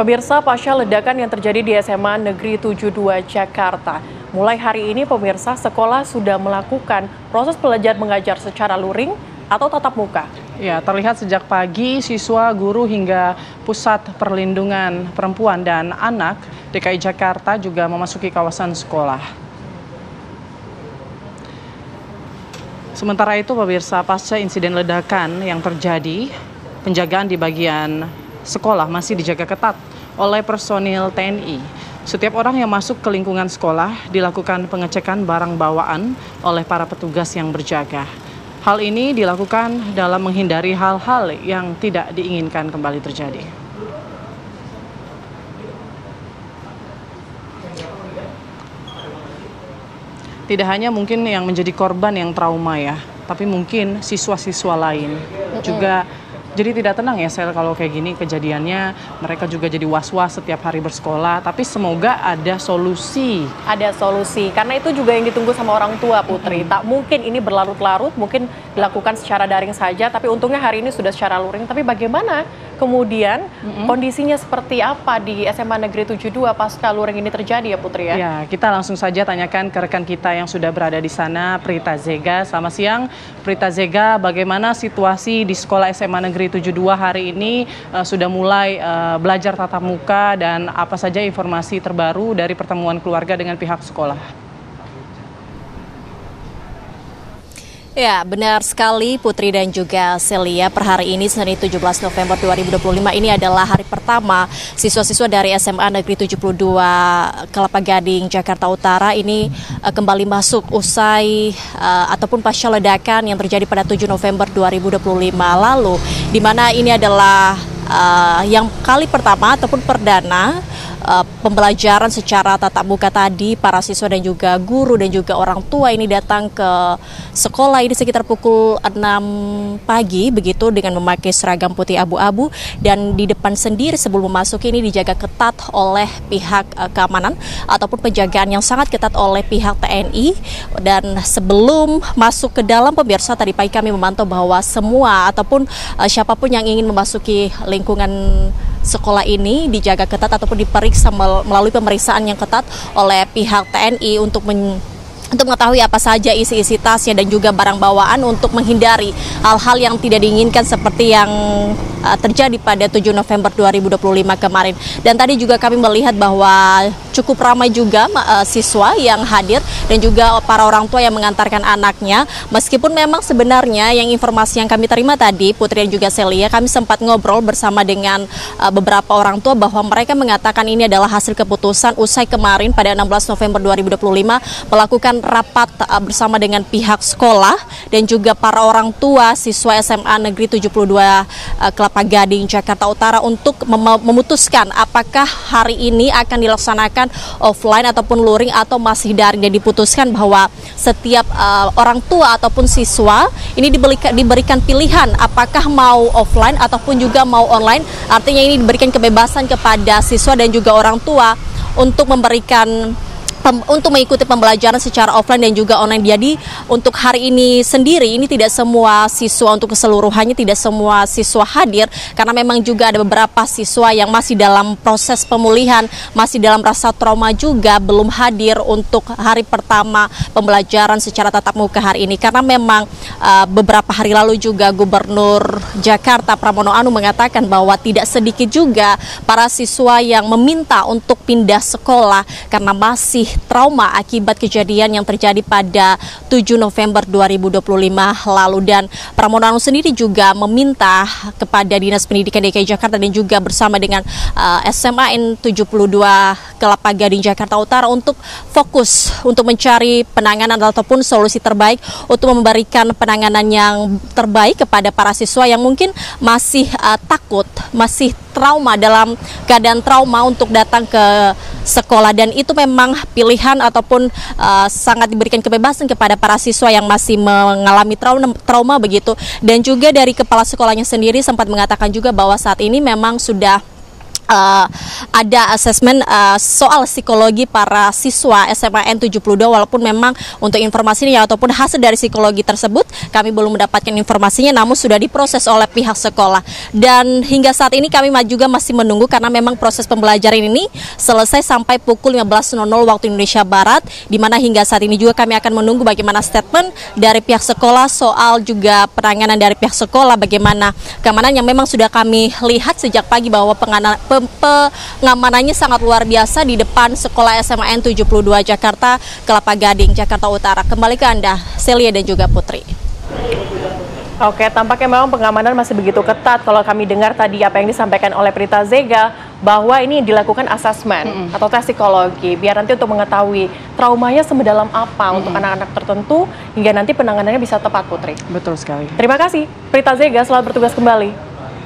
Pemirsa, pasca ledakan yang terjadi di SMA Negeri 72 Jakarta. Mulai hari ini pemirsa, sekolah sudah melakukan proses belajar mengajar secara luring atau tatap muka. Ya, terlihat sejak pagi siswa, guru hingga Pusat Perlindungan Perempuan dan Anak DKI Jakarta juga memasuki kawasan sekolah. Sementara itu pemirsa, pasca insiden ledakan yang terjadi, penjagaan di bagian sekolah masih dijaga ketat oleh personil TNI. Setiap orang yang masuk ke lingkungan sekolah dilakukan pengecekan barang bawaan oleh para petugas yang berjaga. Hal ini dilakukan dalam menghindari hal-hal yang tidak diinginkan kembali terjadi. Tidak hanya mungkin yang menjadi korban yang trauma ya, tapi mungkin siswa-siswa lain juga jadi tidak tenang ya Sel kalau kayak gini kejadiannya. Mereka juga jadi was-was setiap hari bersekolah, tapi semoga ada solusi. Ada solusi, karena itu juga yang ditunggu sama orang tua Putri. Tak mungkin ini berlarut-larut, mungkin dilakukan secara daring saja, tapi untungnya hari ini sudah secara luring. Tapi bagaimana kemudian kondisinya seperti apa di SMA Negeri 72 pasca luring ini terjadi ya Putri ya? Ya, kita langsung saja tanyakan ke rekan kita yang sudah berada di sana, Prita Zega. Selamat siang, Prita Zega, bagaimana situasi di sekolah SMA Negeri 72 hari ini sudah mulai belajar tatap muka dan apa saja informasi terbaru dari pertemuan keluarga dengan pihak sekolah? Ya, benar sekali Putri dan juga Celia. Per hari ini, Senin 17 November 2025, ini adalah hari pertama siswa-siswa dari SMA Negeri 72 Kelapa Gading, Jakarta Utara ini kembali masuk usai ataupun pasca ledakan yang terjadi pada 7 November 2025 lalu, di mana ini adalah yang kali pertama ataupun perdana pembelajaran secara tatap muka tadi. Para siswa dan juga guru dan juga orang tua ini datang ke sekolah ini sekitar pukul 6 pagi begitu dengan memakai seragam putih abu-abu, dan di depan sendiri sebelum memasuki ini dijaga ketat oleh pihak keamanan ataupun penjagaan yang sangat ketat oleh pihak TNI. Dan sebelum masuk ke dalam pemirsa, tadi pagi kami memantau bahwa semua ataupun siapapun yang ingin memasuki lingkungan sekolah ini dijaga ketat ataupun diperiksa melalui pemeriksaan yang ketat oleh pihak TNI untuk mengetahui apa saja isi-isi tasnya dan juga barang bawaan untuk menghindari hal-hal yang tidak diinginkan seperti yang terjadi pada 7 November 2025 kemarin. Dan tadi juga kami melihat bahwa cukup ramai juga siswa yang hadir dan juga para orang tua yang mengantarkan anaknya. Meskipun memang sebenarnya yang informasi yang kami terima tadi, Putri dan juga Celia, kami sempat ngobrol bersama dengan beberapa orang tua bahwa mereka mengatakan ini adalah hasil keputusan usai kemarin pada 16 November 2025 melakukan rapat bersama dengan pihak sekolah dan juga para orang tua siswa SMA Negeri 72 Kelapa Gading, Jakarta Utara untuk memutuskan apakah hari ini akan dilaksanakan offline ataupun luring atau masih daring. Dan diputuskan bahwa setiap orang tua ataupun siswa ini diberikan pilihan apakah mau offline ataupun juga mau online. Artinya ini diberikan kebebasan kepada siswa dan juga orang tua untuk mengikuti pembelajaran secara offline dan juga online. Jadi untuk hari ini sendiri ini tidak semua siswa, untuk keseluruhannya tidak semua siswa hadir karena memang juga ada beberapa siswa yang masih dalam proses pemulihan, masih dalam rasa trauma juga belum hadir untuk hari pertama pembelajaran secara tatap muka hari ini. Karena memang beberapa hari lalu juga Gubernur Jakarta Pramono Anung mengatakan bahwa tidak sedikit juga para siswa yang meminta untuk pindah sekolah karena masih trauma akibat kejadian yang terjadi pada 7 November 2025 lalu. Dan Pramono Anung sendiri juga meminta kepada Dinas Pendidikan DKI Jakarta dan juga bersama dengan SMA N72 Kelapa Gading Jakarta Utara untuk fokus untuk mencari penanganan ataupun solusi terbaik untuk memberikan penanganan yang terbaik kepada para siswa yang mungkin masih takut, masih trauma, dalam keadaan trauma untuk datang ke sekolah. Dan itu memang pilihan ataupun sangat diberikan kebebasan kepada para siswa yang masih mengalami trauma begitu. Dan juga dari kepala sekolahnya sendiri sempat mengatakan juga bahwa saat ini memang sudah ada asesmen soal psikologi para siswa SMA N 72, walaupun memang untuk informasinya ataupun hasil dari psikologi tersebut kami belum mendapatkan informasinya, namun sudah diproses oleh pihak sekolah. Dan hingga saat ini kami juga masih menunggu karena memang proses pembelajaran ini selesai sampai pukul 15.00 waktu Indonesia Barat, di mana hingga saat ini juga kami akan menunggu bagaimana statement dari pihak sekolah soal juga penanganan dari pihak sekolah, bagaimana keamanan yang memang sudah kami lihat sejak pagi bahwa pengamanannya sangat luar biasa di depan sekolah SMA N 72 Jakarta, Kelapa Gading, Jakarta Utara. Kembali ke Anda, Celia dan juga Putri. Oke, tampaknya memang pengamanan masih begitu ketat. Kalau kami dengar tadi apa yang disampaikan oleh Prita Zega, bahwa ini dilakukan asesmen atau tes psikologi, biar nanti untuk mengetahui traumanya semendalam apa untuk anak-anak tertentu, hingga nanti penanganannya bisa tepat, Putri. Betul sekali. Terima kasih, Prita Zega, selamat bertugas kembali.